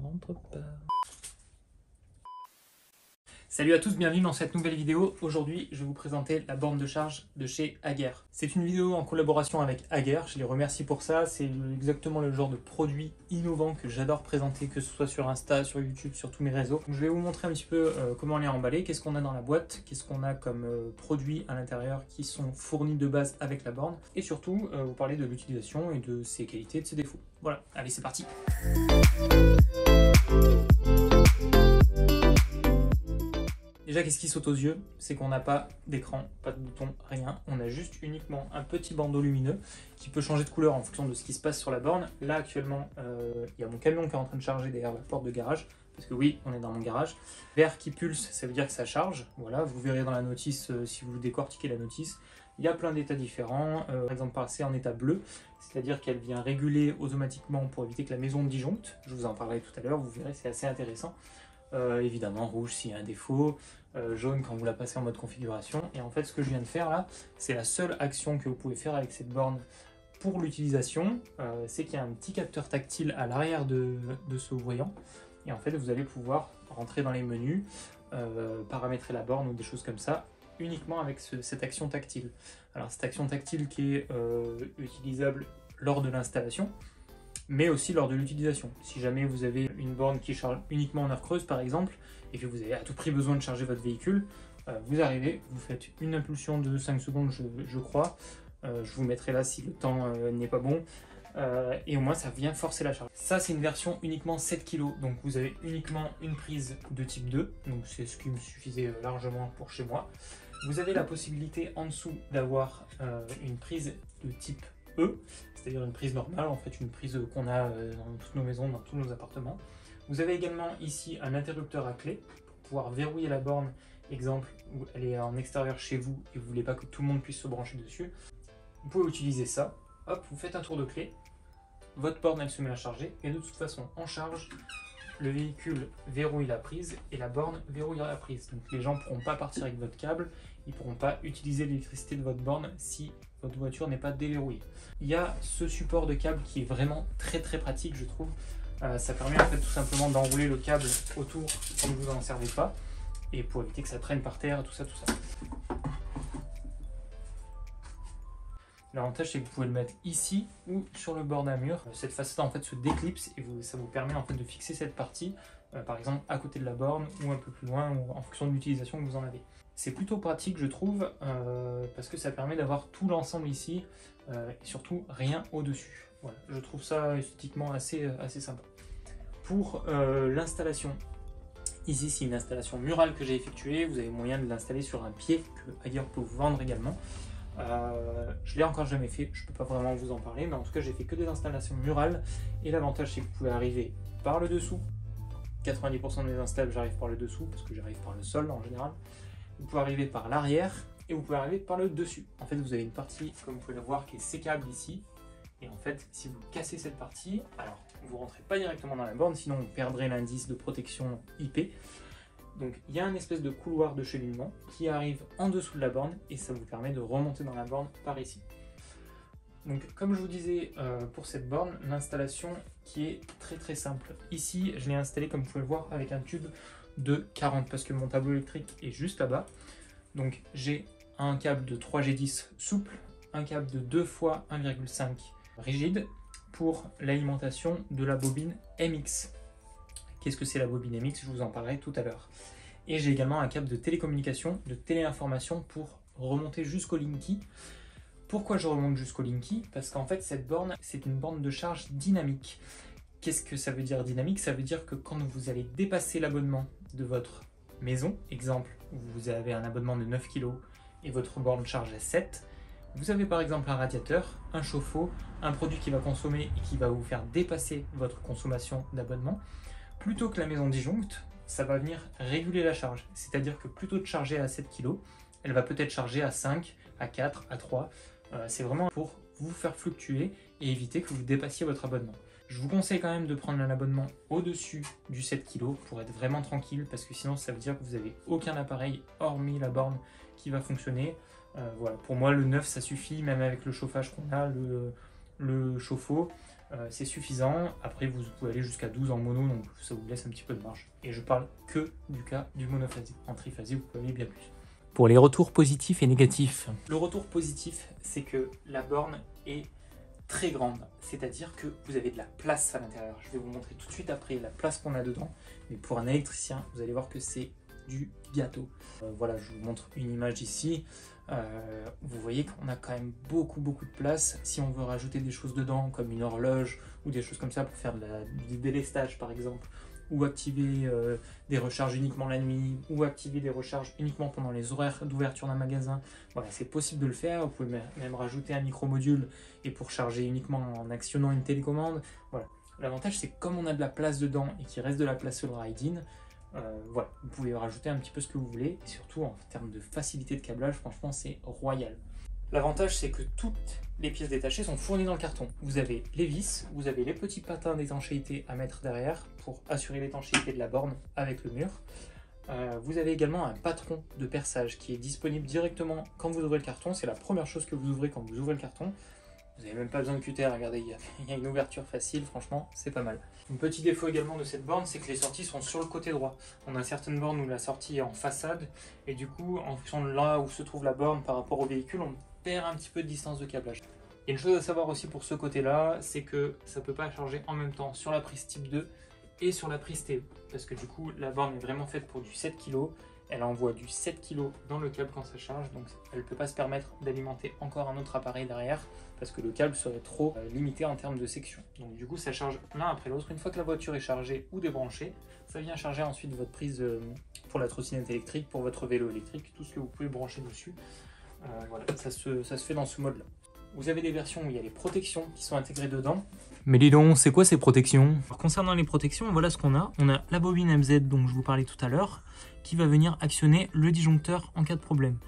rentre pas. Salut à tous, bienvenue dans cette nouvelle vidéo. Aujourd'hui, je vais vous présenter la borne de charge de chez Hager. C'est une vidéo en collaboration avec Hager, je les remercie pour ça. C'est exactement le genre de produit innovant que j'adore présenter, que ce soit sur Insta, sur YouTube, sur tous mes réseaux. Donc, je vais vous montrer un petit peu comment elle est emballée, qu'est-ce qu'on a dans la boîte, qu'est-ce qu'on a comme produits à l'intérieur qui sont fournis de base avec la borne. Et surtout, vous parler de l'utilisation et de ses qualités et de ses défauts. Voilà, allez c'est parti. Déjà, qu'est-ce qui saute aux yeux? C'est qu'on n'a pas d'écran, pas de bouton, rien. On a juste uniquement un petit bandeau lumineux qui peut changer de couleur en fonction de ce qui se passe sur la borne. Là, actuellement, il y a mon camion qui est en train de charger derrière la porte de garage. Parce que oui, on est dans mon garage. Vert qui pulse, ça veut dire que ça charge. Voilà, vous verrez dans la notice, si vous décortiquez la notice, il y a plein d'états différents. Par exemple, c'est en état bleu, c'est-à-dire qu'elle vient réguler automatiquement pour éviter que la maison disjoncte. Je vous en parlerai tout à l'heure, vous verrez, c'est assez intéressant. Évidemment rouge s'il y a un défaut, jaune quand vous la passez en mode configuration. Et en fait ce que je viens de faire là, c'est la seule action que vous pouvez faire avec cette borne pour l'utilisation, c'est qu'il y a un petit capteur tactile à l'arrière de ce voyant. Et en fait vous allez pouvoir rentrer dans les menus, paramétrer la borne ou des choses comme ça, uniquement avec cette action tactile. Alors cette action tactile qui est utilisable lors de l'installation, mais aussi lors de l'utilisation. Si jamais vous avez une borne qui charge uniquement en heure creuse par exemple, et que vous avez à tout prix besoin de charger votre véhicule, vous arrivez, vous faites une impulsion de 5 secondes je crois, je vous mettrai là si le temps n'est pas bon, et au moins ça vient forcer la charge. Ça c'est une version uniquement 7 kg, donc vous avez uniquement une prise de type 2, donc c'est ce qui me suffisait largement pour chez moi. Vous avez la possibilité en dessous d'avoir une prise de type E, c'est-à-dire une prise normale, en fait une prise qu'on a dans toutes nos maisons, dans tous nos appartements. Vous avez également ici un interrupteur à clé pour pouvoir verrouiller la borne, exemple où elle est en extérieur chez vous et vous ne voulez pas que tout le monde puisse se brancher dessus. Vous pouvez utiliser ça, hop, vous faites un tour de clé, votre borne elle se met à charger et de toute façon en charge, le véhicule verrouille la prise et la borne verrouillera la prise. Donc les gens ne pourront pas partir avec votre câble, ils ne pourront pas utiliser l'électricité de votre borne si votre voiture n'est pas déverrouillée. Il y a ce support de câble qui est vraiment très pratique je trouve. Ça permet en fait tout simplement d'enrouler le câble autour quand vous n'en servez pas et pour éviter que ça traîne par terre, tout ça. L'avantage c'est que vous pouvez le mettre ici ou sur le bord d'un mur. Cette facette en fait se déclipse et ça vous permet en fait de fixer cette partie, par exemple à côté de la borne ou un peu plus loin ou en fonction de l'utilisation que vous en avez. C'est plutôt pratique je trouve parce que ça permet d'avoir tout l'ensemble ici et surtout rien au-dessus. Voilà, je trouve ça esthétiquement assez sympa. Pour l'installation, ici c'est une installation murale que j'ai effectuée. Vous avez moyen de l'installer sur un pied que Hager peut vous vendre également. Je l'ai encore jamais fait, je peux pas vraiment vous en parler, mais en tout cas j'ai fait que des installations murales et l'avantage c'est que vous pouvez arriver par le dessous. 90% de mes installs j'arrive par le dessous parce que j'arrive par le sol en général. Vous pouvez arriver par l'arrière et vous pouvez arriver par le dessus. En fait vous avez une partie comme vous pouvez le voir qui est sécable ici. Et en fait, si vous cassez cette partie, alors vous ne rentrez pas directement dans la borne, sinon vous perdrez l'indice de protection IP. Donc il y a une espèce de couloir de cheminement qui arrive en dessous de la borne et ça vous permet de remonter dans la borne par ici. Donc comme je vous disais pour cette borne, l'installation qui est très simple. Ici, je l'ai installé comme vous pouvez le voir avec un tube de 40 parce que mon tableau électrique est juste là-bas. Donc j'ai un câble de 3G10 souple, un câble de 2 x 1,5 rigide pour l'alimentation de la bobine MX. Qu'est-ce que c'est la bobine MX? Je vous en parlerai tout à l'heure. Et j'ai également un câble de télécommunication, de téléinformation pour remonter jusqu'au Linky. Pourquoi je remonte jusqu'au Linky? Parce qu'en fait cette borne, c'est une borne de charge dynamique. Qu'est-ce que ça veut dire dynamique? Ça veut dire que quand vous allez dépasser l'abonnement de votre maison, exemple, vous avez un abonnement de 9 kg et votre borne charge à 7, vous avez par exemple un radiateur, un chauffe-eau, un produit qui va consommer et qui va vous faire dépasser votre consommation d'abonnement. Plutôt que la maison disjoncte, ça va venir réguler la charge. C'est-à-dire que plutôt de charger à 7 kg, elle va peut-être charger à 5, à 4, à 3. C'est vraiment pour vous faire fluctuer et éviter que vous dépassiez votre abonnement. Je vous conseille quand même de prendre un abonnement au-dessus du 7 kg pour être vraiment tranquille parce que sinon ça veut dire que vous n'avez aucun appareil hormis la borne qui va fonctionner. Voilà. Pour moi le 9 ça suffit, même avec le chauffage qu'on a, le chauffe-eau. c'est suffisant. Après, vous pouvez aller jusqu'à 12 en mono, donc ça vous laisse un petit peu de marge. Et je parle que du cas du monophasé. En triphasé, vous pouvez aller bien plus. Pour les retours positifs et négatifs. Le retour positif, c'est que la borne est très grande, c'est-à-dire que vous avez de la place à l'intérieur. Je vais vous montrer tout de suite après la place qu'on a dedans, mais pour un électricien, vous allez voir que c'est du gâteau. Voilà, je vous montre une image ici. Vous voyez qu'on a quand même beaucoup de place. Si on veut rajouter des choses dedans, comme une horloge ou des choses comme ça pour faire du délestage par exemple, ou activer des recharges uniquement la nuit, ou activer des recharges uniquement pendant les horaires d'ouverture d'un magasin. Voilà, c'est possible de le faire. Vous pouvez même rajouter un micro-module et pour charger uniquement en actionnant une télécommande. Voilà. L'avantage, c'est que comme on a de la place dedans et qu'il reste de la place sur le ride-in, voilà, vous pouvez rajouter un petit peu ce que vous voulez. Et surtout, en termes de facilité de câblage, franchement, c'est royal. L'avantage, c'est que toutes les pièces détachées sont fournies dans le carton. Vous avez les vis, vous avez les petits patins d'étanchéité à mettre derrière pour assurer l'étanchéité de la borne avec le mur. Vous avez également un patron de perçage qui est disponible directement quand vous ouvrez le carton. C'est la première chose que vous ouvrez quand vous ouvrez le carton. Vous n'avez même pas besoin de cutter, regardez, il y a une ouverture facile, franchement, c'est pas mal. Un petit défaut également de cette borne, c'est que les sorties sont sur le côté droit. On a certaines bornes où la sortie est en façade, et du coup, en fonction de là où se trouve la borne par rapport au véhicule, on perd un petit peu de distance de câblage. Il y a une chose à savoir aussi pour ce côté-là, c'est que ça ne peut pas charger en même temps sur la prise type 2 et sur la prise TE. Parce que du coup, la borne est vraiment faite pour du 7 kg. Elle envoie du 7 kg dans le câble quand ça charge, donc elle ne peut pas se permettre d'alimenter encore un autre appareil derrière, parce que le câble serait trop limité en termes de section. Donc du coup, ça charge l'un après l'autre. Une fois que la voiture est chargée ou débranchée, ça vient charger ensuite votre prise pour la trottinette électrique, pour votre vélo électrique, tout ce que vous pouvez brancher dessus. Voilà, ça se fait dans ce mode-là. Vous avez des versions où il y a les protections qui sont intégrées dedans. Mais dis donc, c'est quoi ces protections? Alors, concernant les protections, voilà ce qu'on a. On a la bobine MZ dont je vous parlais tout à l'heure, qui va venir actionner le disjoncteur en cas de problème.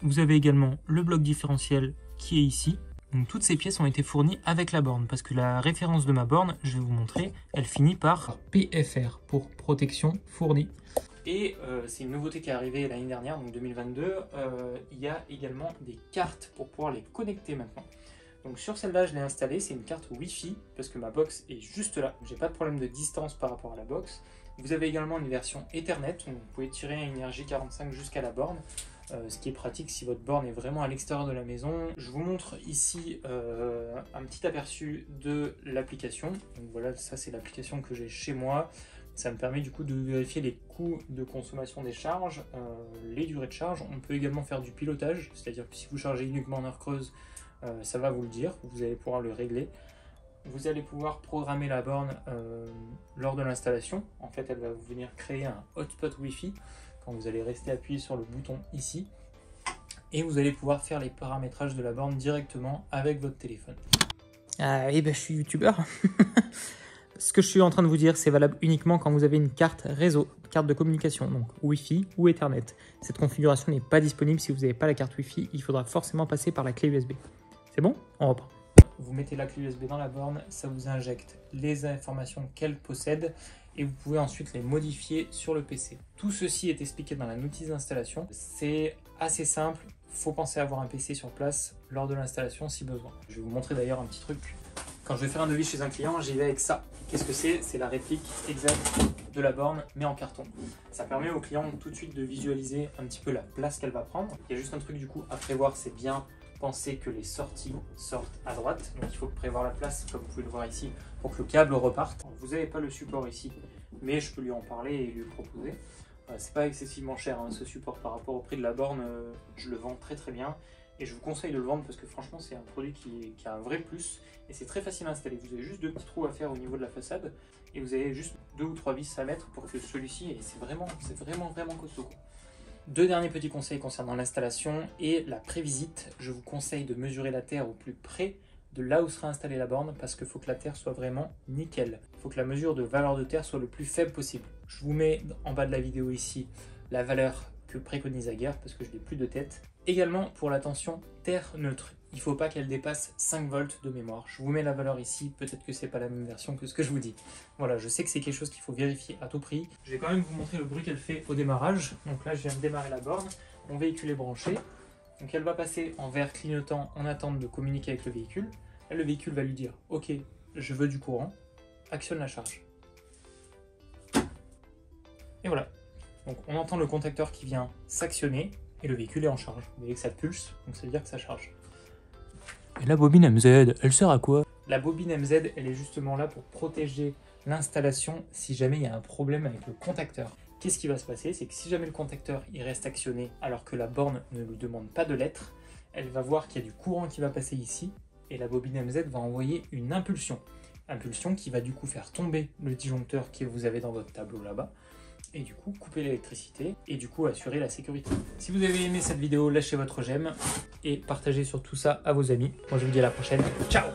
Vous avez également le bloc différentiel qui est ici. Donc toutes ces pièces ont été fournies avec la borne, parce que la référence de ma borne, je vais vous montrer, elle finit par PFR, pour protection fournie. Et c'est une nouveauté qui est arrivée l'année dernière, donc 2022, il y a également des cartes pour pouvoir les connecter maintenant. Donc sur celle-là, je l'ai installée, c'est une carte Wi-Fi, parce que ma box est juste là, j'ai pas de problème de distance par rapport à la box. Vous avez également une version Ethernet, donc vous pouvez tirer une RJ45 jusqu'à la borne, ce qui est pratique si votre borne est vraiment à l'extérieur de la maison. Je vous montre ici un petit aperçu de l'application. Donc voilà, ça c'est l'application que j'ai chez moi. Ça me permet du coup de vérifier les coûts de consommation des charges, les durées de charge. On peut également faire du pilotage, c'est-à-dire que si vous chargez uniquement en heure creuse, ça va vous le dire, vous allez pouvoir le régler. Vous allez pouvoir programmer la borne lors de l'installation. En fait, elle va vous venir créer un hotspot Wi-Fi quand vous allez rester appuyé sur le bouton ici. Et vous allez pouvoir faire les paramétrages de la borne directement avec votre téléphone. Ah oui, je suis youtubeur. Ce que je suis en train de vous dire, c'est valable uniquement quand vous avez une carte réseau, carte de communication, donc Wi-Fi ou Ethernet. Cette configuration n'est pas disponible si vous n'avez pas la carte Wi-Fi, il faudra forcément passer par la clé USB. C'est bon? On reprend. Vous mettez la clé USB dans la borne, ça vous injecte les informations qu'elle possède et vous pouvez ensuite les modifier sur le PC. Tout ceci est expliqué dans la notice d'installation. C'est assez simple, il faut penser à avoir un PC sur place lors de l'installation si besoin. Je vais vous montrer d'ailleurs un petit truc. Quand je vais faire un devis chez un client, j'y vais avec ça. Qu'est-ce que c'est? C'est la réplique exacte de la borne, mais en carton. Ça permet au client tout de suite de visualiser un petit peu la place qu'elle va prendre. Il y a juste un truc du coup à prévoir, c'est bien penser que les sorties sortent à droite. Donc il faut prévoir la place, comme vous pouvez le voir ici, pour que le câble reparte. Vous n'avez pas le support ici, mais je peux lui en parler et lui proposer. C'est pas excessivement cher hein, ce support par rapport au prix de la borne. Je le vends très bien. Et je vous conseille de le vendre parce que franchement c'est un produit qui a un vrai plus et c'est très facile à installer. Vous avez juste 2 petits trous à faire au niveau de la façade et vous avez juste 2 ou 3 vis à mettre pour que celui-ci, et c'est vraiment costaud. 2 derniers petits conseils concernant l'installation et la prévisite. Je vous conseille de mesurer la terre au plus près de là où sera installée la borne parce qu'il faut que la terre soit vraiment nickel. Il faut que la mesure de valeur de terre soit le plus faible possible. Je vous mets en bas de la vidéo ici la valeur que préconise Aguerre parce que je n'ai plus de tête. Également pour la tension terre neutre, il ne faut pas qu'elle dépasse 5 volts de mémoire. Je vous mets la valeur ici, peut-être que c'est pas la même version que ce que je vous dis. Voilà, je sais que c'est quelque chose qu'il faut vérifier à tout prix. Je vais quand même vous montrer le bruit qu'elle fait au démarrage. Donc là je viens de démarrer la borne, mon véhicule est branché. Donc elle va passer en vert clignotant en attente de communiquer avec le véhicule. Là le véhicule va lui dire ok, je veux du courant, actionne la charge. Et voilà. Donc on entend le contacteur qui vient s'actionner et le véhicule est en charge. Vous voyez que ça pulse, donc ça veut dire que ça charge. Et la bobine MZ, elle sert à quoi? La bobine MZ, elle est justement là pour protéger l'installation si jamais il y a un problème avec le contacteur. Qu'est-ce qui va se passer? C'est que si jamais le contacteur il reste actionné alors que la borne ne lui demande pas de l'être, elle va voir qu'il y a du courant qui va passer ici et la bobine MZ va envoyer une impulsion. Impulsion qui va du coup faire tomber le disjoncteur que vous avez dans votre tableau là-bas et du coup couper l'électricité et du coup assurer la sécurité. Si vous avez aimé cette vidéo, lâchez votre j'aime et partagez surtout ça à vos amis. Moi je vous dis à la prochaine. Ciao!